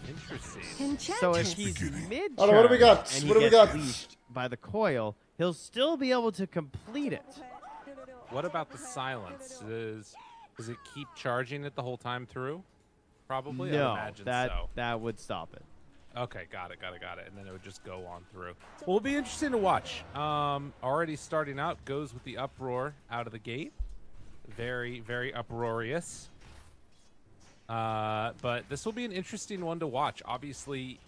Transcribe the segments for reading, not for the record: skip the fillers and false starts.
Interesting. So if he's mid, Oh, what do we got? and he What do we gets got? leashed by the coil, he'll still be able to complete it. What about the silence? Does it keep charging it the whole time through? Probably. I No, would imagine that so. that would stop it. Okay, got it. And then it would just go on through. Well, it'll be interesting to watch. Already starting out, goes with the uproar out of the gate. Very, very uproarious. But this will be an interesting one to watch. Obviously,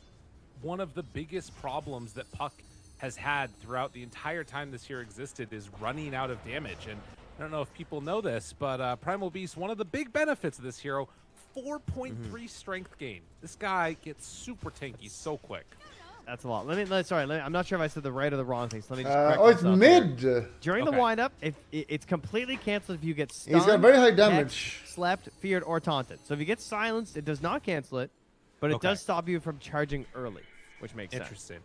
one of the biggest problems that Puck has had throughout the entire time this hero existed is running out of damage. And I don't know if people know this, but Primal Beast, one of the big benefits of this hero, 4.3 strength gain. This guy gets super tanky so quick. That's a lot. I'm not sure if I said the right or the wrong thing. So let me just correct Oh, it's myself mid. here. During the windup, it's completely canceled if you get stunned. He's got very high damage. Hexed, slept, feared, or taunted. So if you get silenced, it does not cancel it, but it does stop you from charging early, which makes sense. Interesting.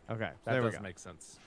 Okay, that there we does go. make sense.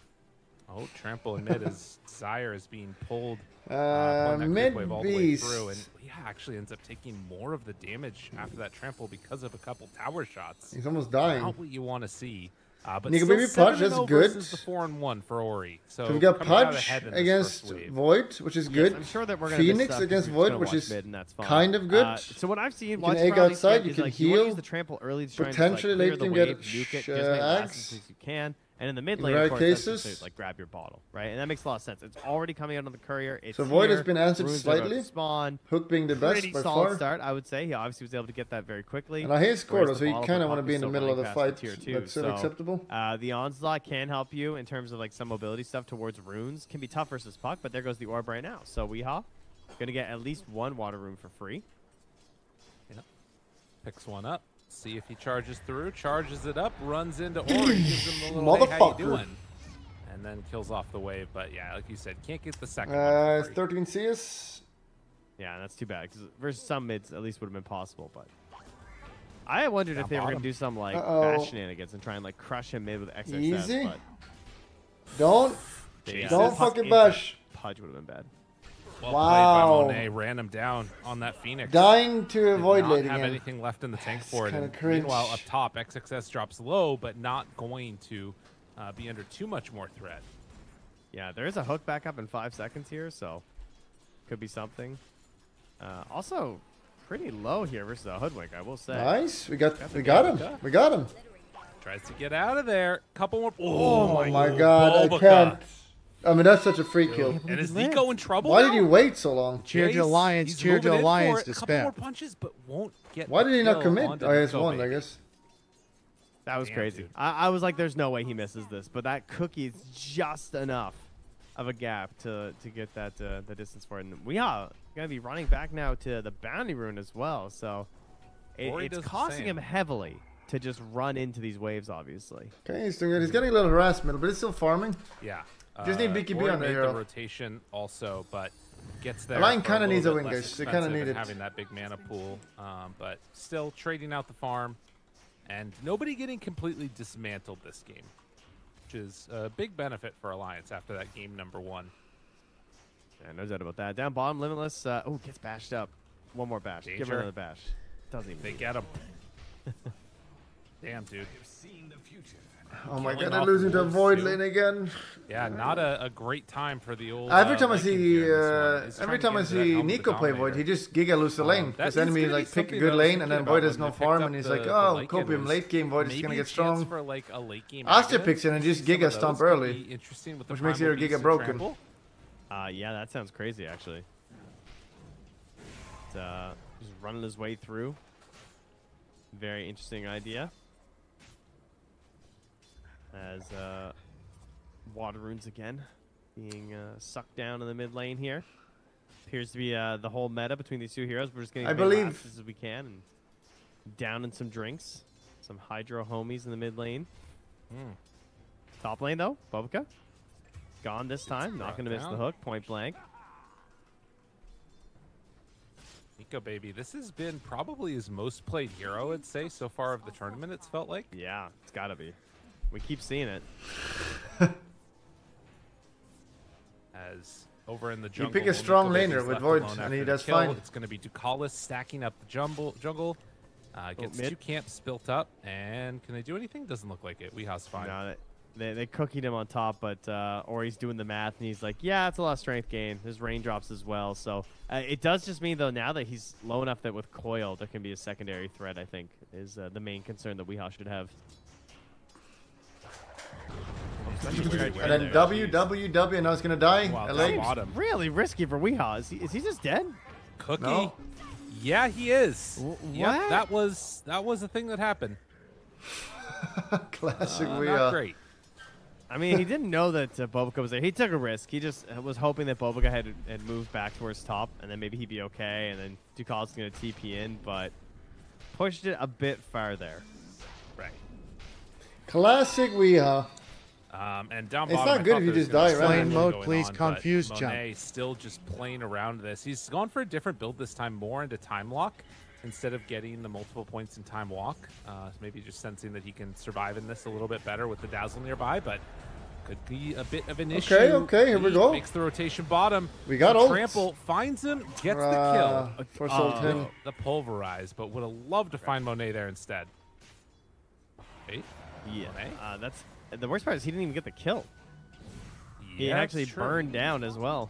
Oh, trample in mid as Zyre is being pulled. Mid wave all the way beast. through, and he actually ends up taking more of the damage after that trample because of a couple tower shots. He's almost dying. Not what you want to see. But Nico still Baby 7-0 Punch, that's good. versus the 4-1 for Ori. So we got coming out Punch ahead in this against first wave. Void, which is good. I'm sure that we're gonna Phoenix miss stuff against 'cause we're just Void, gonna which watch is mid, and that's fine. kind of good. So what I've seen, You watch can egg Primal outside, Beast you is, can like, you wanna heal. use the trample early to try and Potentially clear late the game wave, get nuke it, just make axe. as soon as you can. And in the mid In lane, rare of course, that's cases. just to, like, grab your bottle, right? And that makes a lot of sense. It's already coming out on the courier. It's So Void has here. been answered Runes are about to slightly. Spawn. Hook being the best Pretty by solid far. start, I would say. He obviously was able to get that very quickly. And I hate score, whereas so the you bottle kind for of want to Puck be is in the still middle of the running past fight. tier 2. That's still acceptable. The Onslaught can help you in terms of like some mobility stuff towards runes. Can be tough versus Puck, but there goes the orb right now. So Weehaw going to get at least one water rune for free. Yep. Picks one up. See if he charges through. Charges it up. Runs into Ori. Gives him a little, hey, how you doing? And then kills off the wave. But yeah, like you said, can't get the second one for free. 13 CS. Yeah, that's too bad. Because versus some mids, at least would have been possible. But I wondered if they were going to do some like bash shenanigans and try and like crush him mid with XXS. Easy. But Don't Puck fucking into bash. Pudge would have been bad. Well Wow. played by Monet. Ran him down on that Phoenix. Dying to avoid Did late not have again. anything left in the tank for it. kinda And cringe. meanwhile, up top, XXS drops low, but not going to be under too much more threat. Yeah, there is a hook back up in 5 seconds here, so could be something. Also, pretty low here versus a Hoodwink, I will say. Nice. We got him. We got him. Tries to get out of there. Couple more. Oh my god, I can't. I mean, that's such a free kill. And is Nico in trouble? Why now? did you wait so long? Cheered Jace, your Alliance, he's cheered your moving in Alliance for it. to A couple more spam. punches, but won't get. Why the did he not kill commit? onto Oh, he has Nico, one, I baby. guess. That was Damn, crazy. dude. I was like, there's no way he misses this, but that cookie is just enough of a gap to get that the distance for it. And we are going to be running back now to the bounty rune as well, so Ori it's does the costing same. him heavily to just run into these waves, obviously. Okay, he's doing good. He's getting a little harassment, but he's still farming. Yeah. Just need BKB Ori on the made hero. the rotation also, but gets there. Line for kinda little needs a bit win, less guys. They kinda expensive need and it. having that big mana pool, but still trading out the farm, and nobody getting completely dismantled this game, which is a big benefit for Alliance after that game number 1. Yeah, no doubt about that. Down bottom, Limitless. Oh, gets bashed up. One more bash. Give him Danger. another bash. Doesn't even. They get him. Damn, dude. Oh my Killing god, they're off losing to wolves, Void too. lane again. Yeah, not a great time for the old. Every time I Lycan see, here in this one. He's every trying to time get I into that see helm of the Nico play Void, Dominator. he just giga lose the lane. That Because is enemy gonna be like pick a something good that I was lane, and thinking then about Void has when no they picked farm, up and he's the- like, the oh, Lycan copium was late game Void is maybe gonna a get chance strong. for like a late game Aster Aghanim. picks in and just Some of giga those stomp could early, be interesting with the which makes Primal your giga Beast and broken. Trample. Yeah, that sounds crazy, actually. Just running his way through. Very interesting idea. As water runes again being sucked down in the mid lane here. Appears to be the whole meta between these two heroes. We're just getting I as many believe- lapses as we can and down in some drinks. Some hydro homies in the mid lane. Top lane though, Bobica. Gone this time. Not going to miss the hook. Point blank. Nico, baby, this has been probably his most played hero, I'd say, so far of the tournament, it's felt like. Yeah, it's got to be. We keep seeing it. As over in the jungle. pick a strong Nico laner Baby's with left Void, alone and after he the does kill. fine. It's going to be Ducalis stacking up the jungle. Gets mid. 2 camps built up, and can they do anything? Doesn't look like it. Weeha's fine. No, they cookied him on top, but Ori's doing the math, and he's like, yeah, it's a lot of strength gain. There's raindrops as well. So it does just mean, though, now that he's low enough that with Coil, there can be a secondary threat, I think, is the main concern that Weehaw should have. And then W, and I was gonna die. Wow, LA. that bottom. Really risky for Weehaw. Is he just dead? Cookie. No. Yeah, he is. Yep, what? that was a thing that happened. Classic Not Weehaw. great. I mean, he didn't know that Bobica was there. He took a risk. He just was hoping that Bobica had moved back towards top, and then maybe he'd be okay, and then Ducalis going to TP in, but pushed it a bit far there. Right. Classic Weehaw. And down It's bottom, not I good thought if you there was just gonna die, be right? something Flame mode, going please, on, confuse but jump. Monet still just playing around this. He's gone for a different build this time, more into time lock instead of getting the multiple points in time walk. Maybe just sensing that he can survive in this a little bit better with the dazzle nearby, but could be a bit of an issue. Okay, here we He go. Makes the rotation bottom. We got The ult. trample, finds him, gets the kill. For Sultan. The pulverize, but would have loved to find Monet there instead. Wait, Yeah. Monet? That's the worst part is he didn't even get the kill. He Yeah, actually it's true. burned down as well.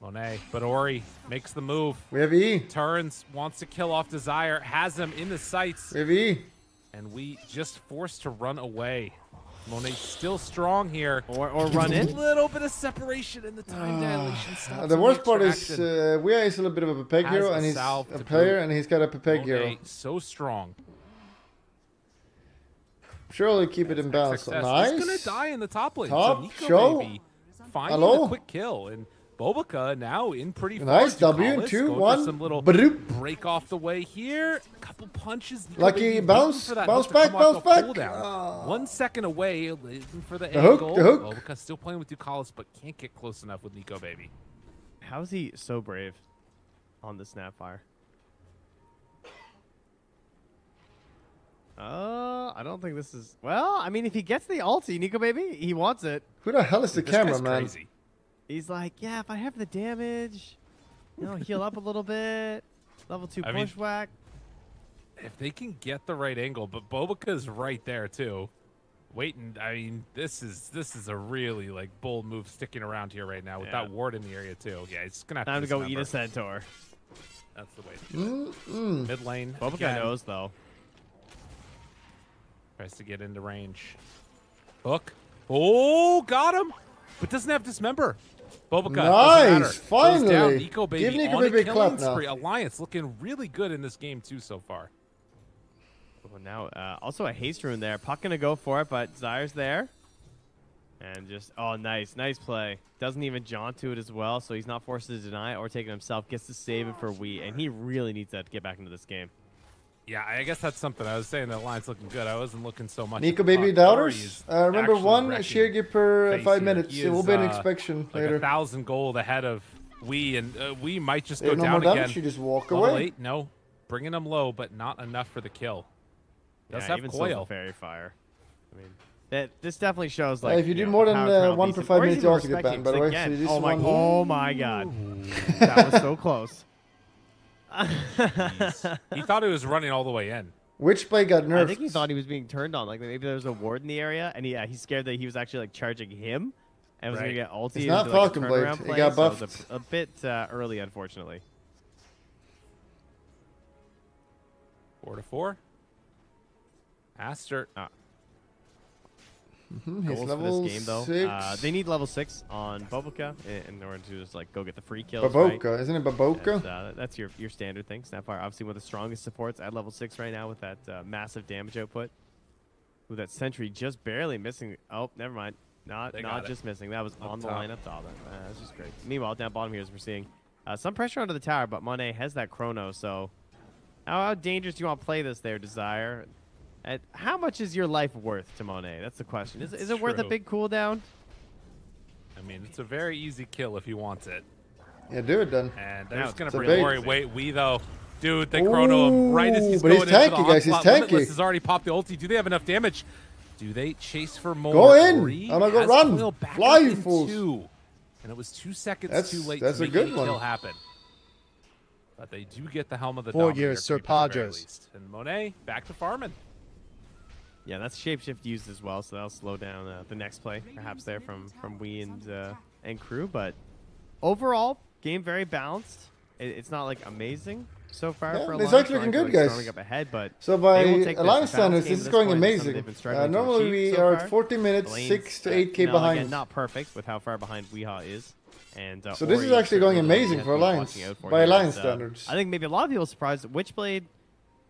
Monet, but Ori makes the move. We have E. Turns, wants to kill off Desire, has him in the sights, We have E. and we just forced to run away. Monet's still strong here. Or run A in. little bit of separation in the time dilation. Stops The worst the part is extraction. Weehaw is a little bit of a Pepeg Has hero, a and he's salve a to player, boot. and he's got a Pepeg hero. Monet, so strong. Surely keep it in balance. Success. Nice. He's gonna die in the top lane. Top so Nico show. Baby finding Hello? a quick kill, and Bobica now in pretty Nice far. W, Ducalis 2, going for 1. some little Badoop. break off the way here. A couple punches. Nico Lucky Baby bounce, waiting for that bounce hook to back, come off bounce the back. pulldown. 1 second away, waiting for the hook, angle. the hook. Bobica still playing with Ducalis, but can't get close enough with Nico Baby. How is he so brave on the Snapfire? I don't think this is... Well, I mean, if he gets the ulti, Nico Baby, he wants it. Who the hell is the This camera, guy's man? crazy. He's like, yeah, if I have the damage, heal up a little bit. Level 2 I mean- pushwhack. If they can get the right angle, but Bobica's right there too. Waiting, I mean, this is a really like bold move sticking around here right now with Yeah. that ward in the area too. Yeah, he's gonna have Time to go eat dismember. a centaur. That's the way to do it. Mid lane. Bobica again, knows, though. Tries to get into range. Hook. Oh, got him, but doesn't have dismember. Bobica. doesn't Nice, matter. Goes finally. down. Nico Baby Give Nico on a Baby a killing clap now. spree. Alliance looking really good in this game too so far. Well, now, also a haste rune there. Puck gonna go for it, but Desire's there. And just, oh, nice play. Doesn't even jaunt to it as well, so he's not forced to deny it or take it himself. Gets to save it for Wii, and he really needs that to get back into this game. Yeah, I guess that's something. I was saying the line's looking good. I wasn't looking so much. Nico at the Baby puck. Ori doubters. is Remember actually 1 wrecking share gift per face 5 here. minutes. He It will is, be an inspection like later. 1,000 gold ahead of Wii, and Wii might just go Hey, no down more again. damage. You just walk Level away. 8, no, bringing him low, but not enough for the kill. Does Yeah, have even still the coil. fairy fire. I mean, this definitely shows like. if you do know, more than how Toronto 1 per beats 5 him. Or minutes, he's you even also get respecting banned, by the way. again, So this oh one. my god, that was so close. He thought he was running all the way in. Which play got nerfed? I think he thought he was being turned on. Like maybe there was a ward in the area, and he's scared that he was actually like charging him, and was Right. gonna get ulti. It's not into, like, a Falcon Blade. turnaround It play, got so it was buffed. a bit early, unfortunately. 4-4. Aster. He's Goals for level this game though. 6. They need level 6 on Bobica in order to just like go get the free kills. Right? Baboka, isn't it Baboka? And, that's your standard thing. Snapfire, obviously one of the strongest supports at level 6 right now with that massive damage output. With that sentry just barely missing. Oh, never mind. Not just missing. That was on the top. line up top. That's just great. Meanwhile, down bottom here, as we're seeing some pressure onto the tower, but Monet has that chrono. So, how dangerous do you want to play this there, Desire? And how much is your life worth to Monet? That's the question. Is it worth a True. big cooldown? I mean, it's a very easy kill if he wants it. Yeah, do it then. And they're Now just going it's to a bring bait. Ori. Wait, we though. Dude, they chrono him right as he's but going he's in for the tanky, guys, he's onslaught. Limitless tanky. has already popped the ulti. Do they have enough damage? Do they chase for more? Go in. Ori I'm gonna go has run. coil back Fly, up you in fools. 2. and it was 2 seconds too late That's to a make good any one. kill happen. But they do get the helm of the 4 Dominator years, Sir creep at the very Padres. least. And Monet back to farming. Yeah, that's shapeshift used as well, so that'll slow down the next play, perhaps there from Wee and crew. But overall, game very balanced. It's not like amazing so far Yeah, for it's Alliance. actually looking good, guys. Storming up ahead, but So by they will take Alliance this. The balance standards, game this at is going point is something amazing. they've been struggling to Normally achieve we so are far. at 40 minutes, Lanes, 6 to 8K you know, behind. Again, not perfect with how far behind Weehaw is. And So this Ori is actually going certainly amazing has for been Alliance, watching out for by here. Alliance It's, standards. I think maybe a lot of people are surprised that Witchblade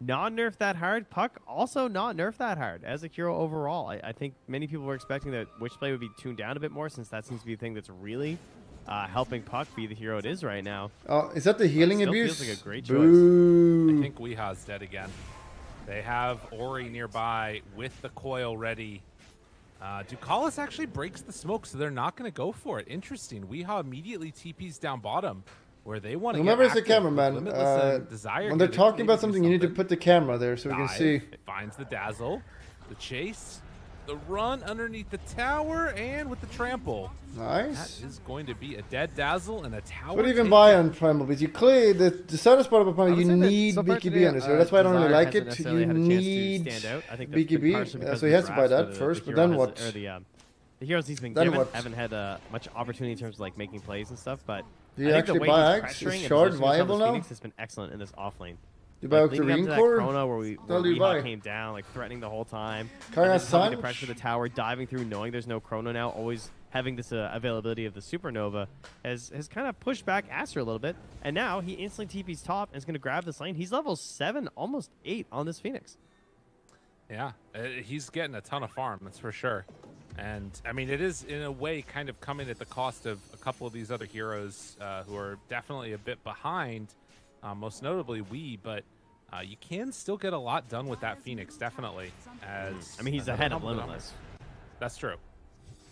not nerfed that hard. Puck also not nerfed that hard as a hero overall. I think many people were expecting that Witchblade would be tuned down a bit more, since that seems to be the thing that's really helping Puck be the hero it is right now. Oh, is that the healing Still abuse? feels like a great choice. Boo. I think Weeha's dead again. They have Ori nearby with the coil ready. Ducalis actually breaks the smoke, so they're not going to go for it. Interesting. Weehaw immediately TPs down bottom, where they want to Remember, get as a active with cameraman, Limitless and Desire when they're here, they talking can about maybe do something, you need to put the camera there so we can Dive. see. It finds the dazzle, the chase, the run underneath the tower, and with the trample. That Nice. is going to be a dead dazzle and a tower. What do you even taken. buy on Primal Beast? You clearly, the saddest part about Primal, I would you say that need so far BKB today, on this hero. That's why I don't really Desire like hasn't it. necessarily You had a chance to need stand out. I think that's been BKB, partially because so of he has to the buy drafts that the first, but hero then has- what? or the heroes he's been Then given what? haven't had much opportunity in terms of like making plays and stuff. But Do you I think the actually way buy he's Axe? pressuring Is and Shard positioning himself viable as now? Phoenix has been excellent in this offlane. You buy Like, leading up to Octarine that Core? Chrono where What do you Weehaw buy? came down, like threatening the whole time. Kaya And then coming to Sanch? pressure the tower, diving through, knowing there's no Chrono now, always having this availability of the Supernova has kind of pushed back Aster a little bit. And now he instantly TP's top and is going to grab this lane. He's level 7, almost 8 on this Phoenix. Yeah, he's getting a ton of farm, that's for sure. And, I mean, it is, in a way, kind of coming at the cost of a couple of these other heroes who are definitely a bit behind, most notably Wee, but you can still get a lot done with that Phoenix, definitely. As I mean, he's another ahead of humble number. Limitless, That's true.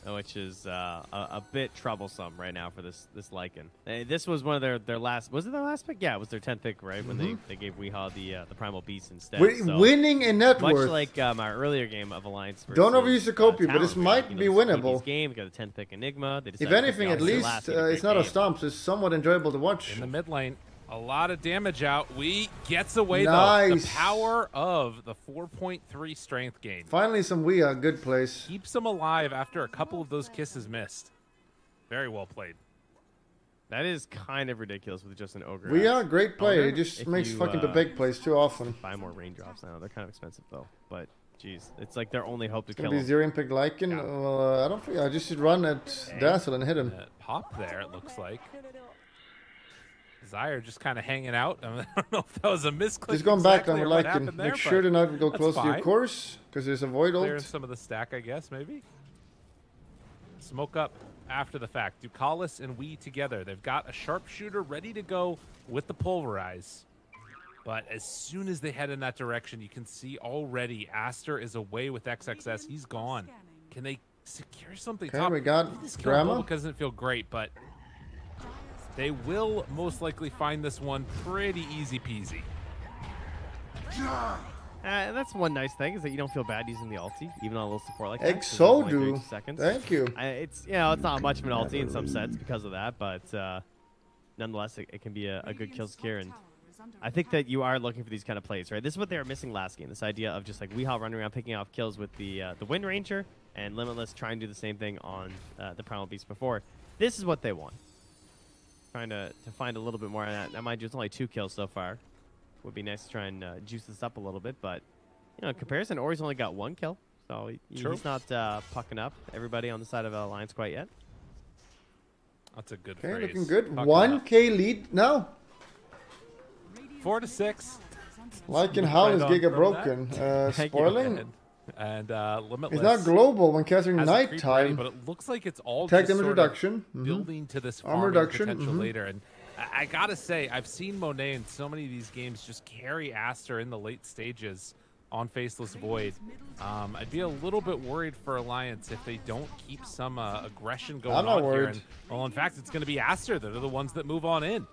which is a bit troublesome right now for this Lycan. This was one of their last. Was it their last pick? Yeah, it was their 10th pick, right? When they gave Weehaw the Primal Beast instead. So, Winning in net much worth. like my earlier game of Alliance. Don't versus, overuse the copy, but this Talon, might you know, be this winnable. TP's game, we got a 10th pick Enigma. They If decided to pick anything, the at opposite least last, he had a it's great not a game. stomp, so it's somewhat enjoyable to watch. In the mid lane, a lot of damage out. Wee gets away, though. Nice. The power of the 4.3 strength gain. Finally, some Weehaw, good place. Keeps him alive after a couple of those kisses missed. Very well played. That is kind of ridiculous with just an ogre. Weehaw, great play. Ogre, It just if makes you, fucking the big plays too often. Buy more raindrops now. They're kind of expensive though. But jeez, it's like their only hope to It's kill gonna be him. zero impact Lycan. Yeah. I don't think I just should run at Dazzle and hit him. Pop there, it looks like. Desire just kind of hanging out. I don't know if that was a misclick. Just going back exactly on or with what Lycan. happened there, Make sure to not go that's close to your fine. course, because there's a void Clear ult. some of the stack, I guess, maybe. Smoke up after the fact. Ducalis and Wee together. They've got a sharpshooter ready to go with the pulverize. But as soon as they head in that direction, you can see already Aster is away with XXS. He's gone. Can they secure something Okay, top? we got This kill drama. Bullock doesn't feel great, but they will most likely find this one pretty easy peasy. That's one nice thing is that you don't feel bad using the ulti, even on a little support like that. 'cause it's Exodu. only 32 seconds. Thank you. It's it's not much of an ulti in some sets because of that, but nonetheless, it can be a good kill secure. And I think that you are looking for these kind of plays, right? This is what they were missing last game. This idea of just like Weehaw running around picking off kills with the Wind Ranger and Limitless trying to do the same thing on the Primal Beast before. This is what they want. Trying to find a little bit more on that. Now, mind you, it's only 2 kills so far. Would be nice to try and juice this up a little bit, but in comparison, Ori's only got 1 kill, so he's not pucking up everybody on the side of Alliance quite yet. That's a good Okay, phrase. looking good. Puck it up. 1K lead now. 4 to 6. Lycan Howl is Right on Giga from broken. Thank you. Spoiling. And Limitless. It's not global when casting has a creep ready, nighttime. but it looks like it's all Tech just damage sort of reduction. building to this Armor farming reduction, potential later. And I gotta say, I've seen Monet in so many of these games just carry Aster in the late stages on Faceless Void. I'd be a little bit worried for Alliance if they don't keep some aggression going I'm not on here. worried. And, well, in fact, it's going to be Aster that are the ones that move on in.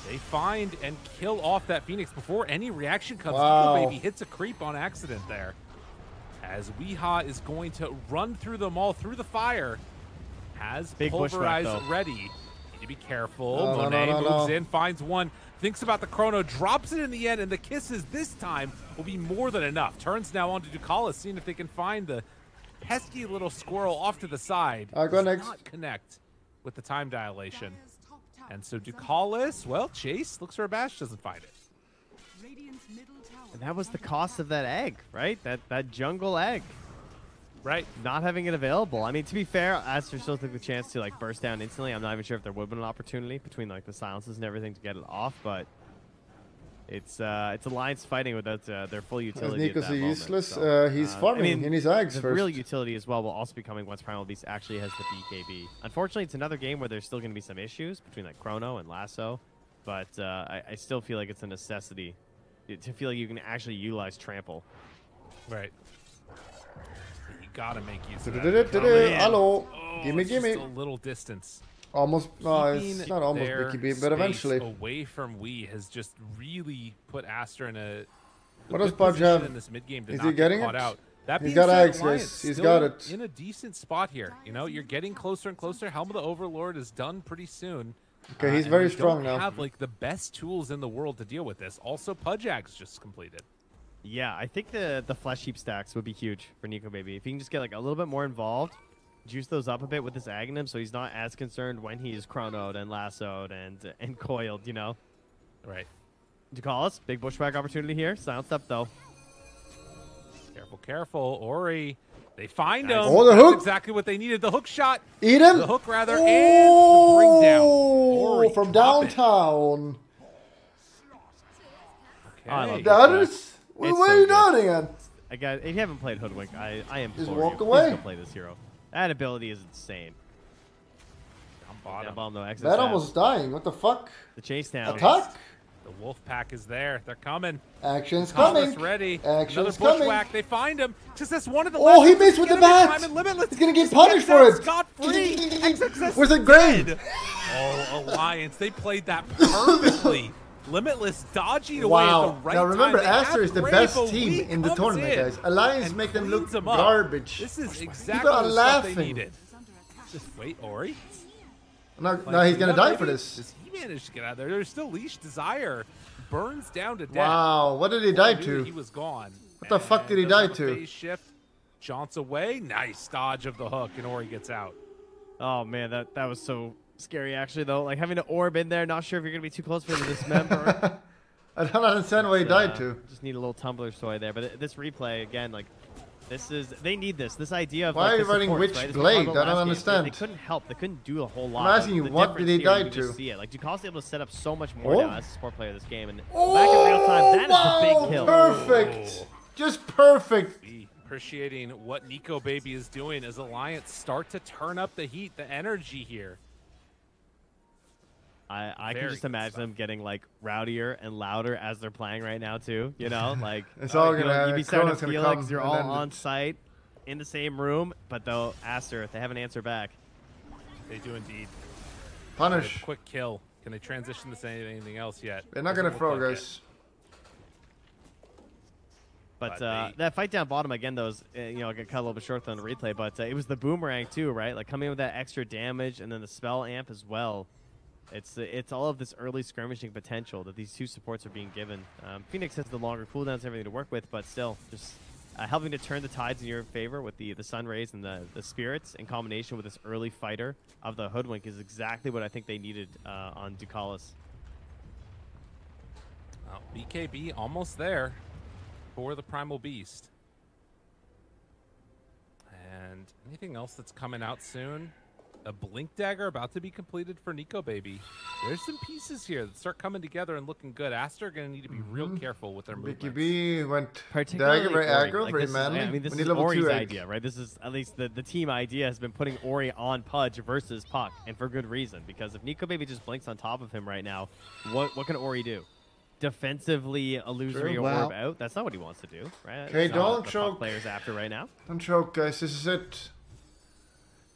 They find and kill off that Phoenix before any reaction comes. Wow. Eagle Baby hits a creep on accident there. As Weehaw is going to run through them all through the fire. has Big Pulverize bushwhack, though. ready. Need to be careful. No, Monet no, no, moves no. in, finds one, thinks about the chrono, drops it in the end, and the kisses this time will be more than enough. Turns now on to Ducalis, seeing if they can find the pesky little squirrel off to the side. I'll go Does next. not connect with the time dilation. And so Ducalis, well, Chase looks for a bash, doesn't find it. And that was the cost of that egg, right? That jungle egg. Right. Not having it available. I mean, to be fair, Aster still took the chance to like burst down instantly. I'm not even sure if there would have been an opportunity between like the silences and everything to get it off, but it's Alliance fighting without their full utility. Nico's at that moment. useless. So, He's farming I mean, in his eggs the first. real utility as well will also be coming once Primal Beast actually has the BKB. Unfortunately, it's another game where there's still going to be some issues between like Chrono and Lasso, but I still feel like it's a necessity to feel like you can actually utilize Trample. Right. You gotta make use of that. Hello. Oh, Gimme, it's gimme. just a little distance. Almost. No, it's Keeping not almost their BKB, but space eventually. away from Wii has just really put Aster in a What good does Pudge position have? in this mid game to Is not he get getting caught it? out. That He's being got said, eggs, Alliance guys. He's still got it. in a decent spot here. You know, you're getting closer and closer. Helm of the Overlord is done pretty soon. Okay, he's and very you strong don't now. have like the best tools in the world to deal with this. Also, Pudgeag's just completed. Yeah, I think the flesh heap stacks would be huge for Nico Baby. If he can just get like a little bit more involved, juice those up a bit with this Aghanim so he's not as concerned when he's chronoed and lassoed and coiled, you know? Right. Ducalis, big bushwhack opportunity here. Silenced up though. Careful, careful. Ori, they find him. Oh, the That's hook. exactly what they needed. The hook shot. Eat him. The hook, rather, and the bring down. Oh, Ori, from drop it. downtown. I love Okay. this. That is. What It's are so you good. doing again? I got. If you haven't played Hoodwink, I implore Just walk you. away. Please go play this hero. That ability is insane. Down Down bottom. bottom, no exit That stab. almost dying. What the fuck? The chase down. Attack. The wolf pack is there. They're coming. Action's Thomas coming. ready. Action's Another coming. bushwhack. They find him. Just this one of the Oh, left. he missed with the bat. He's gonna get punished for it. Scot free. XXS Where's the grade? dead. Oh, Alliance. They played that perfectly. Limitless dodging away at the Wow. right Now remember, time. They Aster have is the Grave, best but team Wii in the comes tournament, in guys. Alliance and make them cleans look them up. garbage. This is People exactly are the stuff they laughing. needed. Just wait, Ori. Now Like, he's gonna yeah, die maybe. for this. Does he manage to get out of there? There's still Leash Desire. Burns down to death. Wow. What did he die Knew to? He was gone. What the fuck did he And die does have a to? phase shift. Jaunts away. Nice dodge of the hook, and Ori gets out. Oh man, that was so scary actually though. Like having an orb in there, not sure if you're gonna be too close for him to dismember. I don't understand what he died to. Just need a little tumbler toy there. But this replay again, like they need this. This idea of Why like, are you the running supports, Witch right? This Blade? was I don't last game. understand. They couldn't help. They couldn't do a whole lot. I'm asking you, The what did difference he here, die you just to? see it. Like Ducalis able to set up so much more Oh. now as a support player this game, and back in real time, that is the big kill. Perfect. Just perfect. Be appreciating what Nico Baby is doing as Alliance start to turn up the heat, the energy here. I can Very just good imagine stuff. them getting like rowdier and louder as they're playing right now too. You know, like It's all you know, gonna- you'd be starting to Chrono's gonna feel come like you're and all then on site in the same room, but though Aster, they have an answer back. They do indeed. Punish. Quick kill. Can they transition to say anything else yet? They're not gonna Doesn't throw, look like it. guys. But But they- that fight down bottom again, though, is, you know, I got cut a little bit short on the replay, but it was the boomerang too, right? Like coming in with that extra damage and then the spell amp as well. It's all of this early skirmishing potential that these two supports are being given. Phoenix has the longer cooldowns and everything to work with, but still, just helping to turn the tides in your favor with the sun rays and the spirits in combination with this early fighter of the Hoodwink is exactly what I think they needed on Ducalis. Oh, BKB almost there for the Primal Beast. And anything else that's coming out soon? A Blink Dagger about to be completed for Nico Baby. There's some pieces here that start coming together and looking good. Aster are going to need to be real careful with their movements. BKB went Particularly dagger, very Ori. aggro, Like, very this is- manly. I mean, this We need is level Ori's 2 egg. idea, right? This is at least the team idea has been putting Ori on Pudge versus Puck, and for good reason. Because if Nico Baby just blinks on top of him right now, what can Ori do? Defensively illusory True. orb Wow. out? That's not what he wants to do, right? Okay, That's not what don't the Puck choke. players after right now. Don't choke, guys. This is it.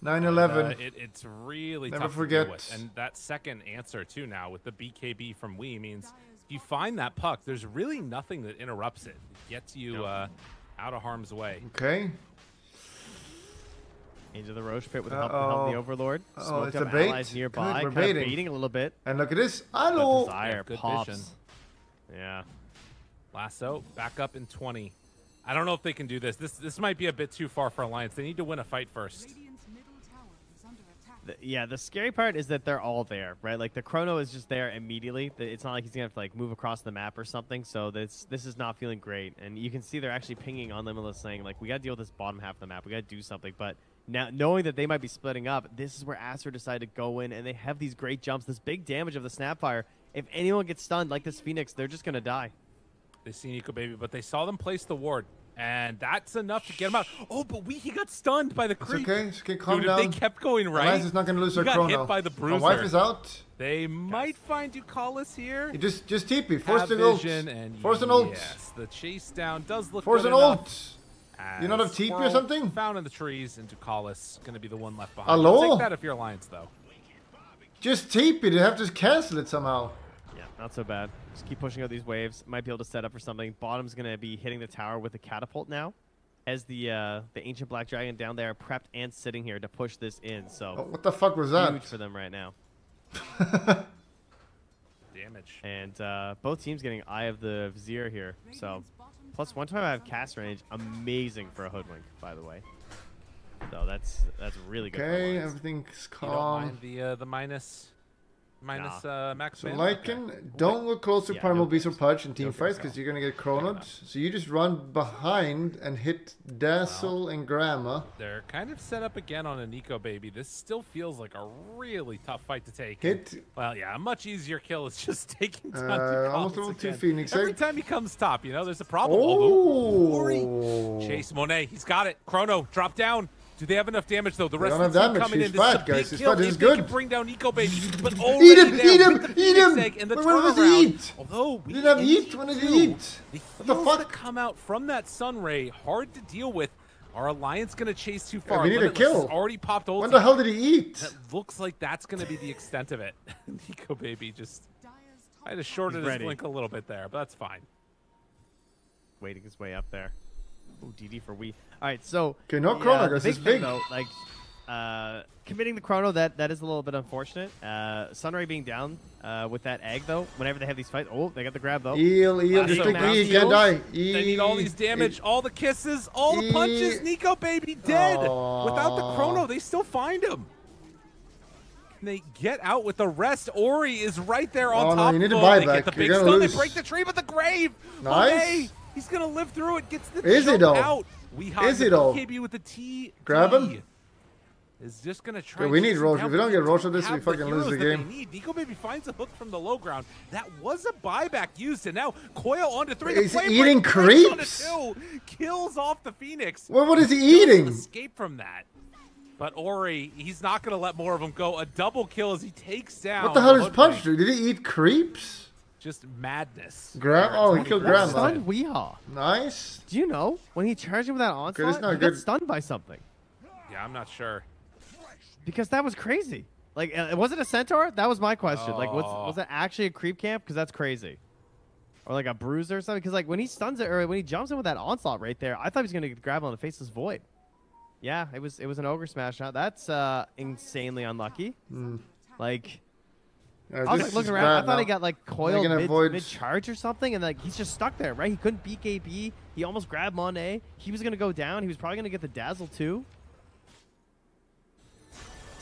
9-11. It's really Never tough forget. to deal with. And that second answer, too, now with the BKB from Wii means if you find that puck, there's really nothing that interrupts it. It gets you out of harm's way. Okay. Into the Roche pit with the help of the Overlord. Oh, it's Smoked a up bait. allies nearby. Good, we're Kind of baiting. baiting a little bit. And look at this. But Hello. Desire Good pops. vision. Yeah. Lasso back up in 20. I don't know if they can do this. This might be a bit too far for Alliance. They need to win a fight first. Yeah, the scary part is that they're all there, right? Like the Chrono is just there immediately. It's not like he's gonna have to like move across the map or something. So this is not feeling great, and you can see they're actually pinging on Limitless, saying like, we gotta deal with this bottom half of the map. We gotta do something. But now knowing that they might be splitting up, this is where Aster decided to go in, and they have these great jumps, this big damage of the Snapfire. If anyone gets stunned like this Phoenix, they're just gonna die. They see Nico Baby, but they saw them place the ward. And that's enough to get him out. Oh, but he got stunned by the creep. It's okay. It's okay. Calm Dude, down. if they kept going right, Alliance is not going to lose their got Chrono. hit by the bruiser. My wife is out. They might find Ducalis here. You just TP. Force Have an ult. vision, and Force an ult. Yes, the chase down does look Force good an enough. ult. You not have TP or Squirrel something? Found in the trees, and Ducalis going to be the one left behind. Hello? I'll take that if you're Alliance, though. Just TP. They have to cancel it somehow. Yeah, not so bad. Just keep pushing out these waves. Might be able to set up for something. Bottom's gonna be hitting the tower with a catapult now. As the ancient black dragon down there prepped and sitting here to push this in, so Oh, what the fuck was that? huge for them right now. Damage. And both teams getting Eye of the Vizier here, so plus 125 cast range, amazing for a Hoodwink, by the way. So that's really good. Okay, for Alliance. everything's You don't calm. mind the minus max So mana? Lycan, don't go close to Yeah, Primal no Beast or goes. Pudge in team No fights goes. because you're gonna get chronoed. So you just run behind and hit Dazzle and Grandma. They're kind of set up again on a Nico Baby. This still feels like a really tough fight to take. Hit. Well, yeah, a much easier kill is just taking down Almost Ducalis level 2 again. Phoenix Every egg. time he comes top, there's a problem. Although, Ori. Oh! Chase Monet, he's got it. Chrono, drop down. Do they have enough damage though? The rest don't of the have team damage. coming He's in. This is fat, a guys. big He's kill fat. This if is they good. can bring down Nico Baby. But Eat already him! there Eat him! with the Eat Phoenix him! egg and the Where was the turnaround. eat? Although We didn't have eat. When did he eat? The What the heals fuck? that come out from that Sun Ray, hard to deal with. Our Alliance going to chase too far. we need a Limitless kill. has already popped ulti. When the hell did he eat? That looks like that's going to be the extent of it. Nico Baby just might have shorted He's his ready. blink a little bit there, but that's fine. Waiting his way up there. Ooh, DD for we. All right, so Okay, no the, chrono, the guys. big It's thing, big. though, like committing the chrono, that is a little bit unfortunate. Sunray being down with that egg though. Whenever they have these fights, oh, they got the grab though. Eel, Lasso just take now. E, can't die. They need all these damage, all the kisses, all the punches. Nico Baby dead. Without the chrono, they still find him. Can they get out with the rest? Ori is right there on Oh, no, top. you need to of buy They back. get the You're big gonna stun. lose. They break the tree, but the grave. Nice. Monet, he's gonna live through it. Gets the Is he, jump though? out. We hide Is he, the though? BKB with the T. Grab him? Is just gonna try. Okay, we and need chase him Roche. down, If we don't but get they Roche on this, we have the fucking lose the heroes that they game. need. Nico Baby finds a hook from the low ground. That was a buyback used, and now Coil onto 3. He's the flame eating break breaks creeps? onto 2, kills off the Phoenix. What is he Still eating? Escape from that. But Ori, he's not going to let more of them go. A double kill as he takes down. What the hell the is Punch Hoodwink. do? Did he eat creeps? Just madness. Oh, he killed Grandma. Stunned Weehaw. Nice. Do you know when he charged him with that onslaught? that's not he good. got stunned by something Yeah, I'm not sure. because that was crazy. Like, was it a centaur? That was my question. Like, Oh. was it actually a creep camp? Because that's crazy. Or like a bruiser or something. Because like when he stuns it or when he jumps in with that onslaught right there, I thought he was gonna grab on the faceless void. Yeah, it was an ogre smash now. That's insanely unlucky. Like. I was This like, looking is around. I bad thought he now. got like coiled gonna avoid- mid charge or something, and like he's just stuck there, right? He couldn't BKB. He almost grabbed Monet. He was gonna go down. He was probably gonna get the dazzle too.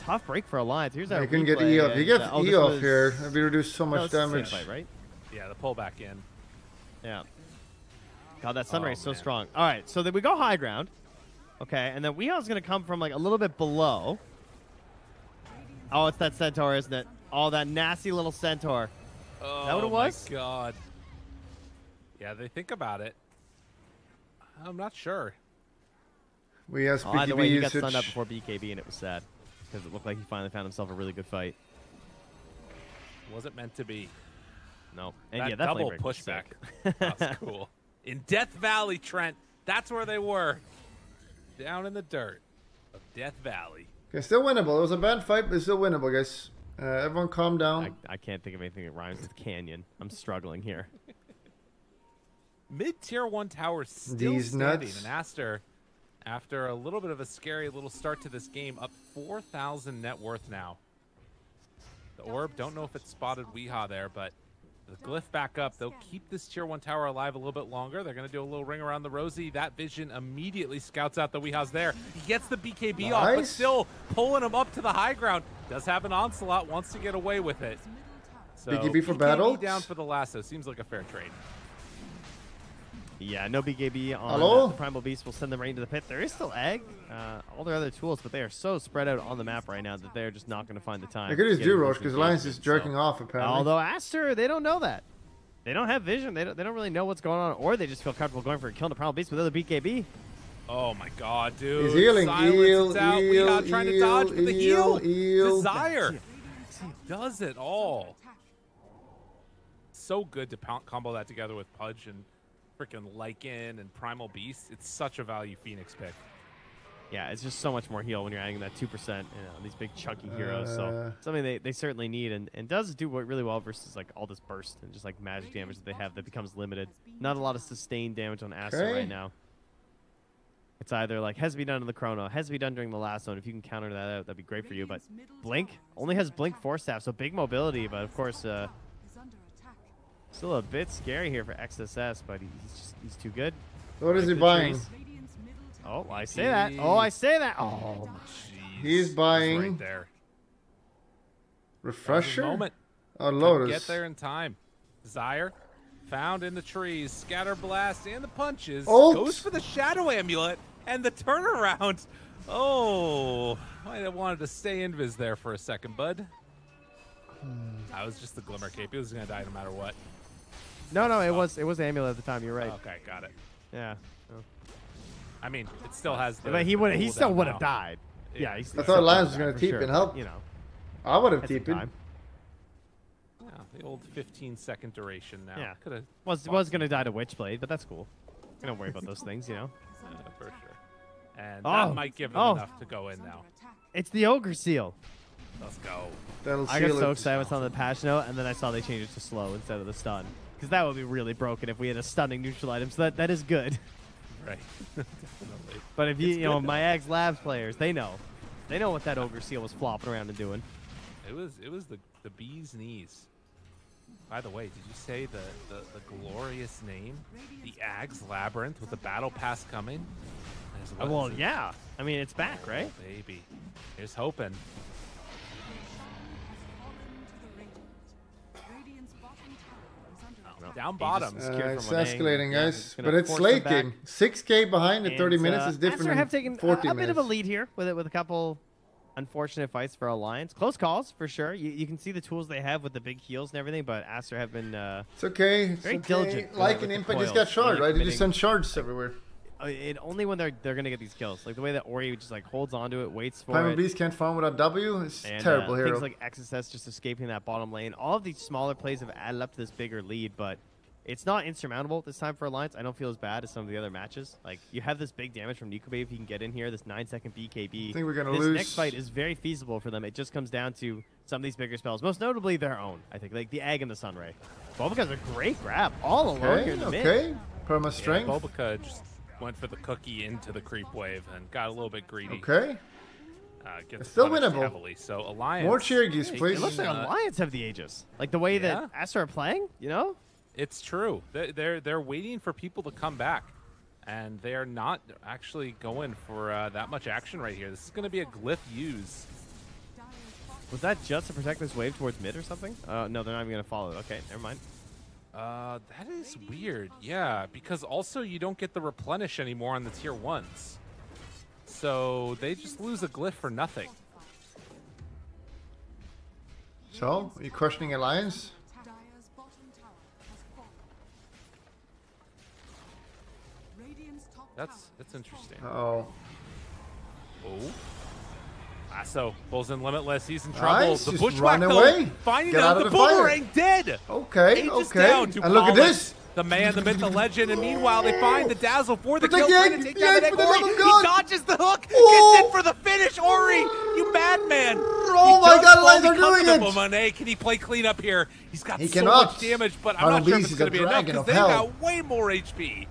Tough break for Alliance. Here's our You can get replay, E off. You and, get oh, E this off was- here. That'd be reduced so no, much it's the same damage. fight, right? Yeah, the pullback in. Yeah. God, that Sunray is so man. strong. All right, so then we go high ground. Okay, and then Weeha's gonna come from like a little bit below. Oh, it's that centaur, isn't it? Oh, that nasty little centaur. Oh, that what it was? my God. Yeah, they think about it. I'm not sure. We have Oh, either way, BKB he got stunned up usage. before BKB, and it was sad because it looked like he finally found himself a really good fight. Wasn't meant to be. No, and That yeah, that double flame break was pushback. sick. That's cool. In Death Valley, Trent. That's where they were. Down in the dirt of Death Valley. Okay, still winnable. It was a bad fight, but still winnable, guys. Everyone calm down. I can't think of anything that rhymes with canyon. I'm struggling here. Mid-tier 1 tower still These standing. nuts. And Aster After a little bit of a scary little start to this game, up 4,000 net worth now. The orb, don't know if it spotted Weehaw there, but the glyph back up. They'll keep this tier 1 tower alive a little bit longer. They're going to do a little ring around the Rosie. That vision immediately scouts out the Weehaw's there. He gets the BKB off, but still pulling him up to the high ground. Does have an onslaught, wants to get away with it. So BKB for battle? down for the lasso. Seems like a fair trade. Yeah, no BKB on Hello? the Primal Beast will send them right into the pit. There is still Egg, all their other tools, but they are so spread out on the map right now that they're just not going to find the time. They could just to do get Roche because Alliance is jerking off apparently. Although Aster, they don't know that. They don't have vision. They don't really know what's going on, or they just feel comfortable going for a kill on the Primal Beast without the BKB. Oh my god, dude. He's healing. Silence out. Weehaw trying to dodge, but the heal. Desire. He does it all. So good to combo that together with Pudge and freaking Lycan and Primal Beast. It's such a value Phoenix pick. Yeah, it's just so much more heal when you're adding that 2%, on these big chunky heroes. So something they certainly need, and does do really well versus like all this burst and just like magic damage that they have that becomes limited. Not a lot of sustained damage on Aster right now. It's either like has to be done in the chrono, has to be done during the last zone. If you can counter that out, that'd be great for you. But Blink only has Blink 4 staff, so big mobility. But of course, still a bit scary here for XSS. But he's too good. What is he buying? Oh, I say that. Oh, I say that. Oh, he's buying right there. Refresher. Moment. Oh, Lotus. Get there in time. Desire. Found in the trees. Scatter blast and the punches. Ult. Goes for the shadow amulet and the turnaround. Oh, might have wanted to stay invis there for a second, bud. That was just the glimmer cape. He was gonna die no matter what. No, it was amulet at the time. You're right. Okay, got it. Yeah. I mean, it still has the. But he still would have died. Yeah. I thought Alliance was gonna TP and help. You know, I would have at the TP'd. time. Yeah, the old 15-second duration now. Yeah. Could have. Was gonna die to Witchblade, but that's cool. We don't worry about those things, you know. For sure. And that might give them enough to go in now. It's the Ogre Seal. Let's go. That'll I got seal so it. excited with some of the patch note, and then I saw they changed it to slow instead of the stun. Because that would be really broken if we had a stunning neutral item, so that is good. Right. Definitely. But if you know, my Ags Labs players, they know what that Ogre Seal was flopping around and doing. It was the bee's knees. By the way, did you say the glorious name? The Ags Labyrinth with the battle pass coming? Well, yeah. I mean, it's back, right? Oh, baby. Here's hoping. Down bottom. It's escalating, guys. But it's late game. 6K behind in 30 minutes is different Aster have taken than 40 a minutes. bit of a lead here with a couple unfortunate fights for Alliance. Close calls, for sure. You can see the tools they have with the big heals and everything, but Aster have been it's okay. It's very okay. diligent. Like an Impact just got shard, right? They just send shards everywhere. Only when they're gonna get these kills. Like the way that Ori just like holds onto it, waits for Primal it. Beast can't farm without W. It's And, terrible hero. Things like XSS just escaping that bottom lane. All of these smaller plays have added up to this bigger lead, but it's not insurmountable this time for Alliance. I don't feel as bad as some of the other matches. Like, you have this big damage from Nikobe if you can get in here, this 9-second BKB. I think we're going to this lose. Next fight is very feasible for them. It just comes down to some of these bigger spells, most notably their own, I think, like the Egg and the Sunray. Bobaca's a great grab, all alone here in the mid. Okay, Perma strength. Yeah, Bobaca just went for the cookie into the creep wave and got a little bit greedy. Okay. Gets still punished winnable. Heavily. So Alliance. More cheer geese, please. It looks like Alliance have the Aegis. Like the way that Aster are playing, you know? It's true. They're waiting for people to come back, and they're not actually going for that much action right here. This is going to be a glyph use. Was that just to protect this wave towards mid or something? No, they're not even going to follow it. Okay, never mind. That is weird. Yeah, because also you don't get the replenish anymore on the tier 1s. So they just lose a glyph for nothing. So, are you questioning Alliance? That's interesting. Uh-oh. Oh. Lasso pulls in Limitless. He's in trouble. Nice. The Just bushwhack run away. finding Get out out the of the fire. boomerang dead. Okay, Aegis okay. down to And look at Paulus, this. The man, the myth, the legend, and meanwhile they find the dazzle for the Protect kill. the Trying egg, to take the down egg the for the Ori. love of He God. dodges the hook. Oh. Gets in for the finish. Ori, you madman. Oh my God, Alliance are doing it. Monet, can he play cleanup here? He's got He so cannot. much damage, but I'm Primal not sure if Beast it's is going to a be enough dragon because of they've hell. got way more HP.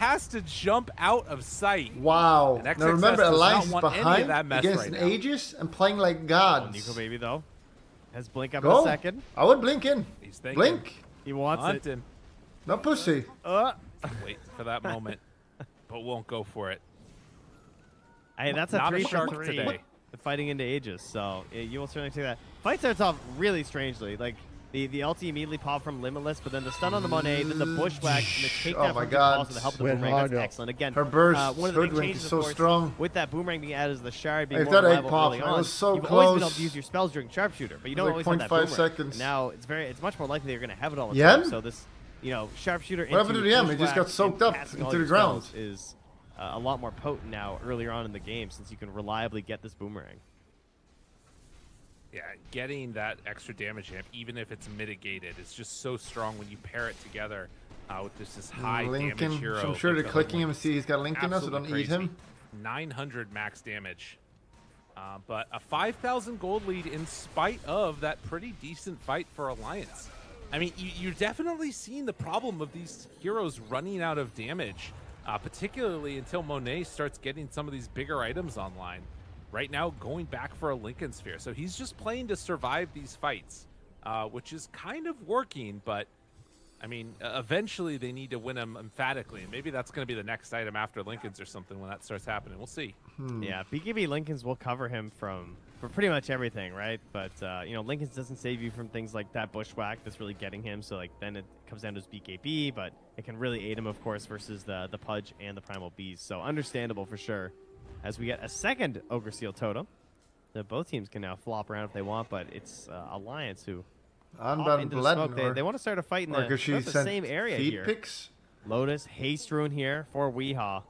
has to jump out of sight. Wow. And Now XXS remember, does not Alliance want any of behind that mess against right an now. Aegis and playing like Oh, gods. Nico Baby, though, has blink up in Go. a second. I would blink in. He's thinking. Blink. He wants it. Hunting. No pussy. Wait for that moment, but won't go for it. Hey, that's a Not a 3 shark for 3 today. fighting into Aegis, so you will certainly see that. Fight starts off really strangely. Like, the ulti immediately popped from Limitless, but then the stun on the Monet, then the bushwhack, and the takedown Oh my from God. also the help of the Went boomerang. That's hard. excellent. Again, Her burst, one of the big Hoodwink changes, is so of course, strong. with that boomerang being added as the shard being If more that egg reliable popped, early it on, was so you've always been close. able to use your spells during sharpshooter, but you don't Like always have that 0.5 boomerang. seconds. And now it's much more likely you're going to have it all the Yem? time. So this, sharpshooter What happened to the Yem? He just got soaked up into the ground. Is a lot more potent now earlier on in the game since you can reliably get this boomerang. Yeah, getting that extra damage amp, even if it's mitigated, is just so strong when you pair it together with just this high damage Lincoln. hero. So I'm sure they're like clicking him and see he's got Lincoln now, so absolutely don't eat crazy. him. 900 max damage. But a 5,000 gold lead in spite of that pretty decent fight for Alliance. I mean, you're definitely seeing the problem of these heroes running out of damage, particularly until Monet starts getting some of these bigger items online. Right now, going back for a Lincoln Sphere. So he's just playing to survive these fights, which is kind of working, but I mean, eventually they need to win them emphatically, and maybe that's going to be the next item after Lincoln's or something when that starts happening. We'll see. Yeah, BKB Lincolns will cover him for pretty much everything, right? But Lincolns doesn't save you from things like that bushwhack that's really getting him. So like then it comes down to his BKB, but it can really aid him, of course, versus the Pudge and the Primal Beast. So understandable for sure. As we get a second Ogre Seal Totem, both teams can now flop around if they want, but it's Alliance who pop into the smoke. They want to start a fight in the same area here. Picks. Lotus, Haste Rune here for Weehaw.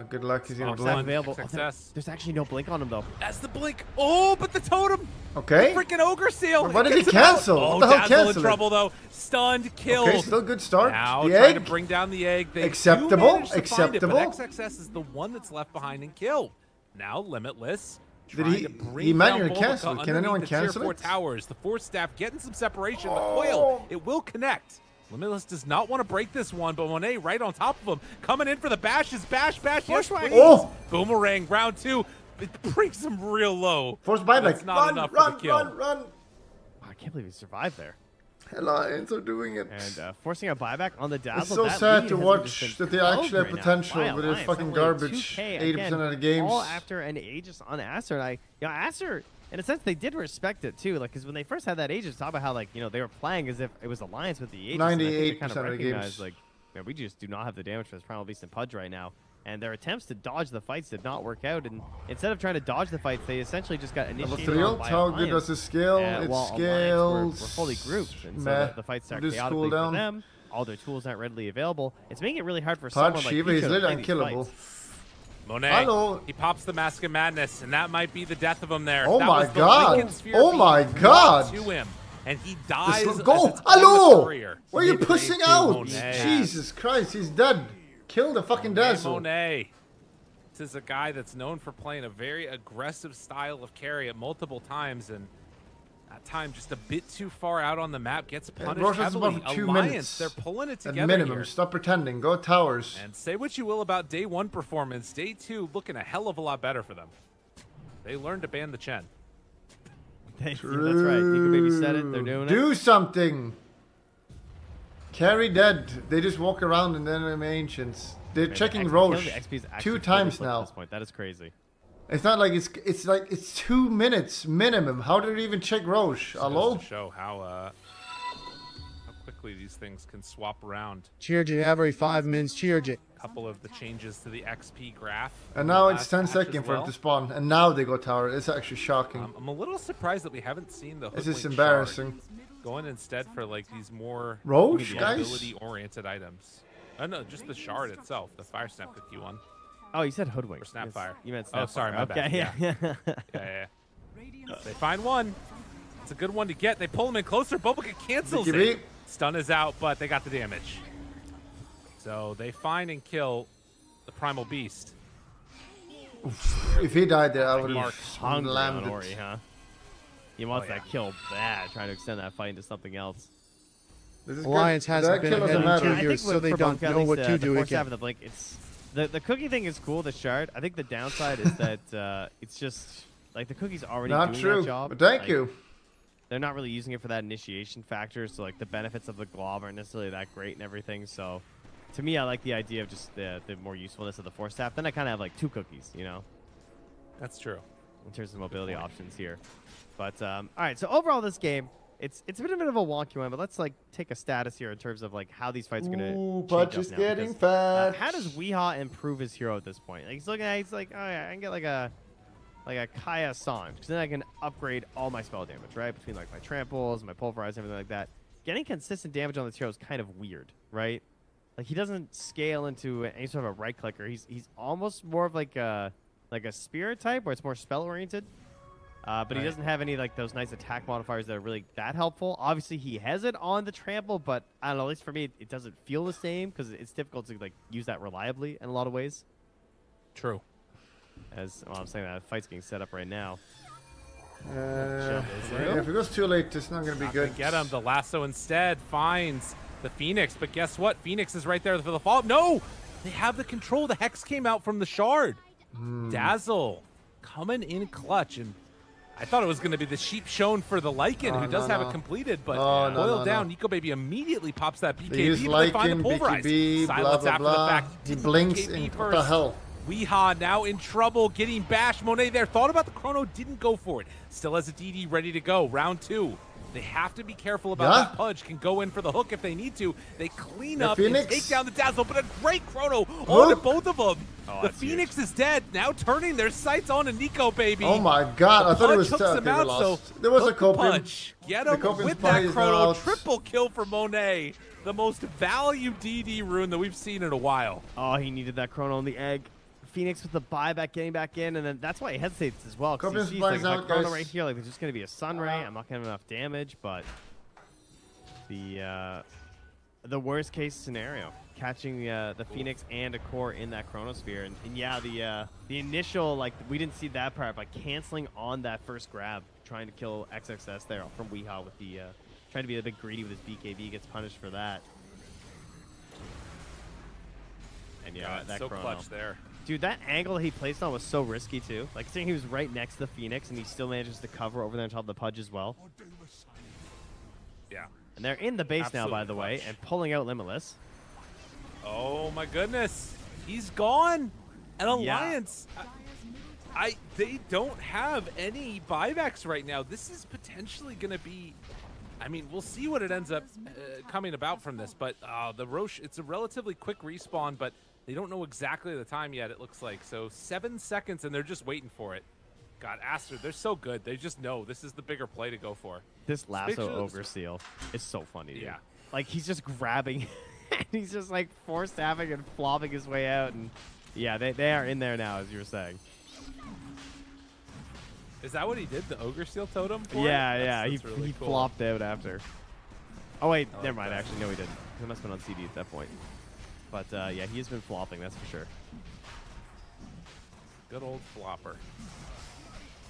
Good luck. He's gonna Awesome. blink. Available. Success. There's actually no blink on him though. That's the blink. Oh, but the totem. Okay. Freaking Ogre Seal. Why did he Gets him out. cancel? Oh, What the hell Dazzle in canceled it? trouble though. Stunned, killed. Okay, still good start. Now The trying egg. to bring down the egg. They Acceptable, do manage to acceptable. Find it, but XXS is the one that's left behind and killed. Now Limitless. Did trying he- to bring he down manually Bulbaca canceled it. Can underneath anyone the tier cancel 4 it? towers. The Force Staff getting some separation. The Oh. coil, it will connect. Limitless does not want to break this one, but Monet right on top of him. Coming in for the bashes. Bash, yes, please. Oh. Boomerang, round 2. It brings him real low. Forced but buyback. it's not enough for the kill. Run. I can't believe he survived there. Alliance are doing it. And forcing a buyback on the Dazzle. It's so that sad lead to has watch just been that they actually have closed right now potential, by but it's Alliance. fucking Only garbage. 2K 80% again, of the games. all after an Aegis on Aster. And Aster, in a sense, they did respect it too. Like, because when they first had that Aegis, talk about how they were playing as if it was Alliance with the Aegis. 98% kind of the recognized, games. like, man, we just do not have the damage for this Primal Beast and Pudge right now. And their attempts to dodge the fights did not work out. And instead of trying to dodge the fights, they essentially just got Number initiated 3 on ult. by How Alliance. good does it scale? It While scales. Alliance were fully grouped, and so Meh. the fights start This chaotically for cooldown. them. All their tools aren't readily available. It's making it really hard for Pudge, someone like Shiva, he's Pico to literally play these unkillable. fights. Monet, Hello. he pops the Mask of Madness, and that might be the death of him there. Oh That my was the God. Lincoln Sphere Oh being my brought God. To him, and he dies. as Go! it's on the Hello! courier. Why are you pushing out? Monet. Jesus Christ, he's dead. Kill the fucking Dazzle. Monet. This is a guy that's known for playing a very aggressive style of carry at multiple times, and that time just a bit too far out on the map gets punished Roshan's heavily. about 2 Alliance, minutes. they're pulling it At together minimum. here. Stop pretending. Go towers. And say what you will about day 1 performance, day 2 looking a hell of a lot better for them. They learned to ban the Chen. That's right. Nico Baby said it. They're doing it. Do something. Carry dead. They just walk around and then I'm ancients. They're Man, checking the Roche XP is actually 2 fully times flipped at now. this point. That is crazy. It's not like it's like it's 2 minutes minimum. How did they even check Roche? Just Hello? goes to show how quickly these things can swap around. Cheered you every 5 minutes. Cheered you. A couple of the changes to the XP graph. And from now the it's last 10 patch seconds as for well. him to spawn. And now they go tower. It's actually shocking. I'm a little surprised that we haven't seen the This is Hoodwink embarrassing. shard. Going instead for like these more Roche, guys? ability-oriented items. Oh no, just the shard itself, the Fire Snap cookie one. Oh, you said Hoodwink. Or Snapfire. Yes, you meant Oh, Snapfire. sorry, my bad. Okay, yeah. Yeah. They find one. It's a good one to get. They pull him in closer. Bulbaca cancels BKB. it. Stun is out, but they got the damage. So they find and kill the Primal Beast. If he died there, I would Mark have Hungry slammed on Ori, it. huh? He wants Oh, yeah. that kill bad, trying to extend that fight into something else. This is Alliance good. hasn't That been kill ahead doesn't in matter. 2 years, so they for don't Bumka, at know what least, to the do force again. half of the blink, it's the cookie thing is cool to shard. I think the downside is that it's just like the cookie's already Not doing true. that job. But thank Like, you. They're not really using it for that initiation factor, so like the benefits of the glob aren't necessarily that great and everything. So to me, I like the idea of just the more usefulness of the force staff. Then I kind of have like 2 cookies, you know, That's true. in terms of mobility options here. But all right, so overall this game, it's been a bit of a wonky one, but let's like take a status here in terms of like how these fights are gonna Ooh, change Pudge up is now, getting because, fat. how does Weehaw improve his hero at this point? Like he's looking at, he's like, oh yeah, I can get like a Kaya Sanj, because then I can upgrade all my spell damage, right? Between like my tramples, my pulverize, everything like that. Getting consistent damage on this hero is kind of weird, right? Like he doesn't scale into any sort of a right clicker. He's almost more of like a spirit type where it's more spell oriented. But he doesn't have any like those nice attack modifiers that are really that helpful. Obviously, he has it on the trample, but I don't know. At least for me, it doesn't feel the same because it's difficult to like use that reliably in a lot of ways. True. As well, I'm saying that the fight's being set up right now. If it goes too late, it's not going to be Not good. gonna get him. The lasso instead finds the Phoenix, but guess what? Phoenix is right there for the fall. No! They have the control. The Hex came out from the shard. Dazzle coming in clutch, and I thought it was going to be the sheep shown for the Lycan, who does have it completed, but boiled down. Nico Baby immediately pops that BKB, but they find the pulverize. BKB, Silence blah, after blah, the fact. He blinks BKB in. first. What the hell? Weehaw now in trouble, getting bashed. Monet there, thought about the chrono, didn't go for it. Still has a DD ready to go. Round 2. They have to be careful about that. Pudge can go in for the hook if they need to. They clean up and take down the Dazzle, but a great chrono on to both of them. The Phoenix is dead, now turning their sights on to Nico Baby. Oh my god, I thought it was hooks him out, so there was a Copium. Pudge. Get him with that chrono. Triple kill for Monet. The most value DD rune that we've seen in a while. Oh, he needed that chrono on the egg. Phoenix with the buyback, getting back in, and then that's why he hesitates as well. Because he sees like, my chrono right here, like there's just going to be a sunray. I'm not going to have enough damage, but the worst case scenario, catching the Phoenix and a core in that chronosphere, and yeah, the initial, like we didn't see that part, but canceling on that first grab, trying to kill XXS there from Weehaw with the trying to be a bit greedy with his BKB, gets punished for that. And yeah, that so chrono. clutch there. Dude, that angle he placed on was so risky, too. Like, seeing he was right next to the Phoenix, and he still manages to cover over there on top of the Pudge as well. Yeah. And they're in the base now, by the way, and pulling out Limitless. Oh, my goodness. He's gone. An Alliance. They don't have any buybacks right now. This is potentially going to be... I mean, we'll see what it ends up coming about from this, but the Roche, it's a relatively quick respawn, but they don't know exactly the time yet, it looks like. So 7 seconds, and they're just waiting for it. God, Aster, they're so good. They just know this is the bigger play to go for. This lasso ogre seal is so funny, dude. Yeah. Like, he's just grabbing, and he's just, like, force-staffing and flopping his way out. And, yeah, they are in there now, as you were saying. Is that what he did, the ogre seal totem for? Yeah, That's really he cool. flopped out after. Oh, wait, never mind. Actually, no, he didn't. He must have been on CD at that point. But, yeah, he has been flopping, that's for sure. Good old flopper.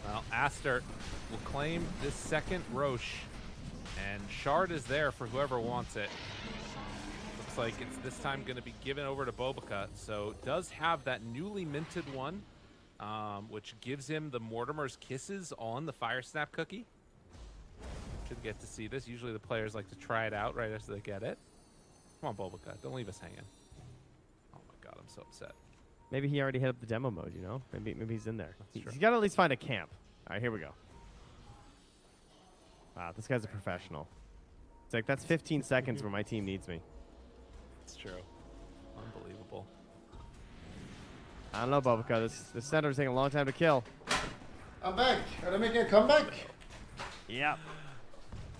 Well, Aster will claim this second Roche, and Shard is there for whoever wants it. Looks like it's this time going to be given over to Bobica, so does have that newly minted one, which gives him the Mortimer's Kisses on the Fire Snap cookie. Should get to see this. Usually the players like to try it out right after they get it. Come on, Bobica, don't leave us hanging. Oh my god, I'm so upset. Maybe he already hit up the demo mode, you know? Maybe he's in there. He's true. got to at least find a camp. All right, here we go. Wow, this guy's a professional. It's like, that's 15 seconds where my team needs me. It's true. Unbelievable. I don't know, Bobica. This center's taking a long time to kill. I'm back. Are they making a comeback? Yep.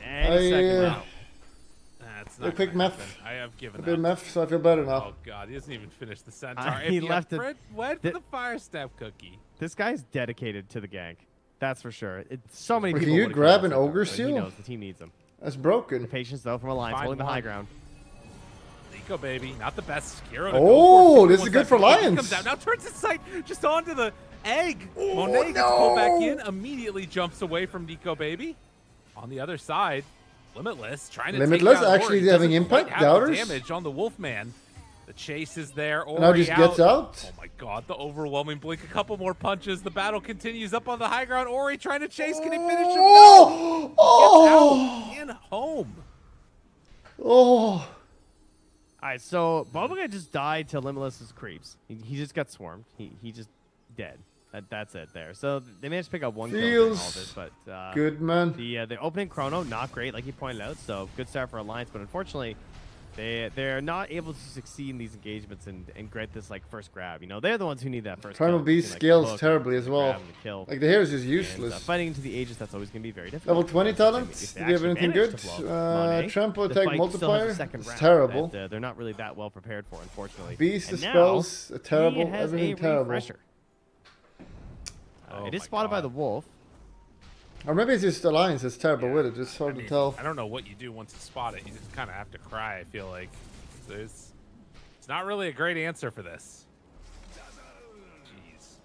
Any second now. That's not A quick gonna meth. happen. I have given A bit up. meth, so I feel better now. Oh god, he doesn't even finish the centaur. He left it. Went for the Fire Snap cookie. This guy's dedicated to the gank. That's for sure. So many But people. can you would've grab killed an this ogre centaur, but seal? He knows the team needs him. That's broken. The patience, though, from Alliance, Find holding the high one. ground. Nico baby, not the best. Skiro Oh, this is good for Lions. Comes out now, turns his sight just onto the egg. Monet gets pulled back in, immediately jumps away from Nico baby. On the other side, Limitless trying to Limitless take down actually Ori. having Doesn't impact, quite have the Doubters. damage on the Wolfman. The chase is there. Ori Now just gets out. Oh my god, the overwhelming blink. A couple more punches. The battle continues up on the high ground. Ori trying to chase. Can he finish him? No! Oh! Gets out and home. Oh! All right, so Bobaga just died to Limitless's creeps. He just got swarmed. He just dead. That's it there. So they managed to pick up one kill in all this, but Good, man. the opening chrono not great, like you pointed out. So good start for Alliance, but unfortunately, they're not able to succeed in these engagements and get this like first grab. You know, they're the ones who need that first. Primal kill. Beast Like, scales hook, terribly as well. grab and the kill. Like the hair is just And, useless. fighting into the Aegis, that's always going to be very difficult. Level 20 If talent. they Did you have actually anything manage good? to blow Monet, Trample the attack fight still has a multiplier. second It's round terrible. that, they're not really that well prepared for, unfortunately. Beast And now, spells terrible. he has Everything a terrible. refresher. Oh It is my spotted by God. the wolf. Or maybe it's just Alliance is terrible Yeah. with it. It's hard to tell. I don't know what you do once you spot it. You just kind of have to cry, I feel like. It's not really a great answer for this. Jeez.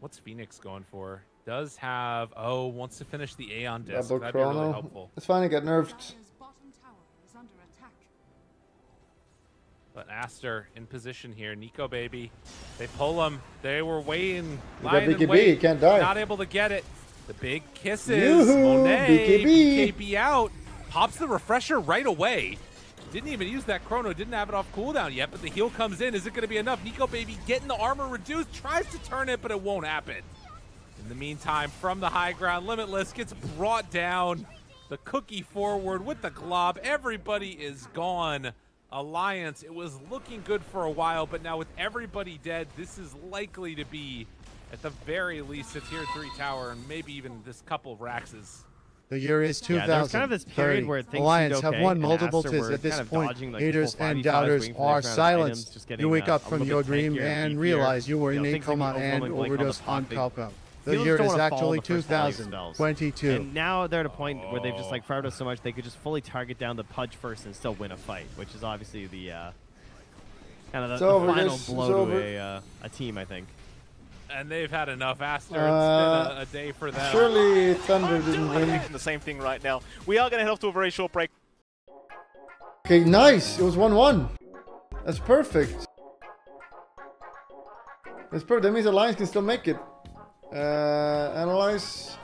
What's Phoenix going for? Does have... Oh, wants to finish the Aeon disc. Double That'd be really chrono. helpful. It's fine. It got nerfed. Dire's bottom tower is under attack. But Aster in position here. Nico baby. They pull him. They were waiting. You got Lying in BKB, wait. he can't die. Not able to get it. The big kisses. Yoo-hoo, Monet. BKB. BKB out. Pops the refresher right away. Didn't even use that chrono. Didn't have it off cooldown yet, but the heal comes in. Is it going to be enough? Nico baby getting the armor reduced. Tries to turn it, but it won't happen. In the meantime, from the high ground, Limitless gets brought down. The cookie forward with the glob. Everybody is gone. Alliance, it was looking good for a while, but now with everybody dead, this is likely to be, at the very least, a tier 3 tower, and maybe even this couple of Raxes. The year is Yeah, there was 2030. kind of this period where things Alliance seemed have okay, won and multiple Aster tiers were at this kind of point. dodging, like, Haters full and 5v5s, doubters waiting for are the next round of items, silenced. just getting, You wake up a from little your bit dream tankier and beefier. realize you were You in know, a things like coma the and overwhelming blink on the overdose on pot, they- Calcom. The Healers year don't is wanna follow actually the first line of spells. 2022. And now they're at a point where they've just like fired us so much they could just fully target down the Pudge first and still win a fight, which is obviously the kind of the over, final guys. It's blow over. to a team, I think. And they've had enough. Aster, it's been a day for them. Surely Thunder didn't I'm win. thinking the same thing right now. We are going to head off to a very short break. Okay, nice. It was 1-1. That's perfect. That's perfect. That means Alliance can still make it. Analyze.